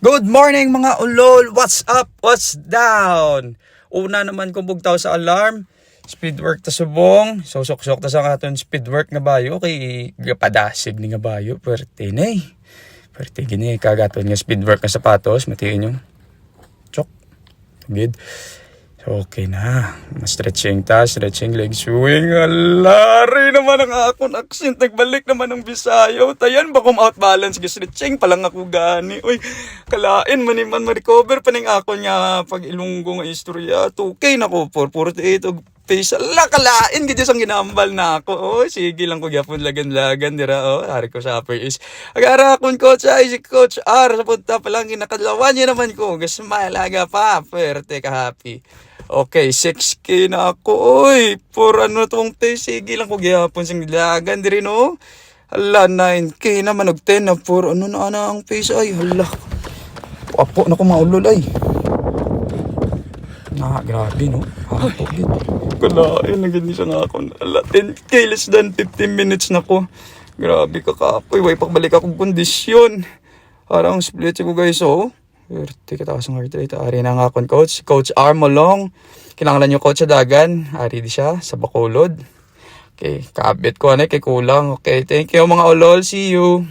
Good morning mga ulol! What's up? What's down? Una naman kong bugtaw sa alarm. Speed work ta subong. Susok-sok ta sa aton speed work nga bayo. Kay gapadasig ni nga bayo. Pwerte na eh. Pwerte gini kagaton nga speed work nga sapatos. Matiin yung chok. Tugid. Okay na. Stretching ta. Stretching leg swing. Alari naman ang akong accent. Nagbalik naman ang Bisayo. Tayan ba kung out balance? Stretching pa lang ako gani. Uy, kalain man ma-recover pa ning ako nga pag ilunggo nga istorya. 2K na ko. 448 og face. Ala, kalain. Gidyo sang ginambal na ako. Oh, sige lang ko gyapon lagan-lagan. Dira, oh. Hari ko sa upper is. Agara akong coach ay si Coach R. Sa punta pa lang kinakadlawan niya naman ko. Gasmile aga pa. Pwerte ka happy. Okay, 6K na ako. Oy, for ano tong te, sige lang ko gyapon sing lagan diri no. Hala, 9K naman og 10 na for ano na ang face ay. Hala. Apo na ko maulol ay. Grabe no. Apo gid. Kalain na gid siya nga ako. Hala, 10K less than 15 minutes na ko. Grabe ka kapoy, way pagbalik akong kondisyon. Parang split ko guys oh. Werte ka taas ng heart rate. Ari na nga akong coach. Coach R Molong. Kinangalan nyo coach sa dagan. Ari di siya sa Bacolod. Okay, kabit ko na kay kulang. Okay, thank you mga ulol. See you.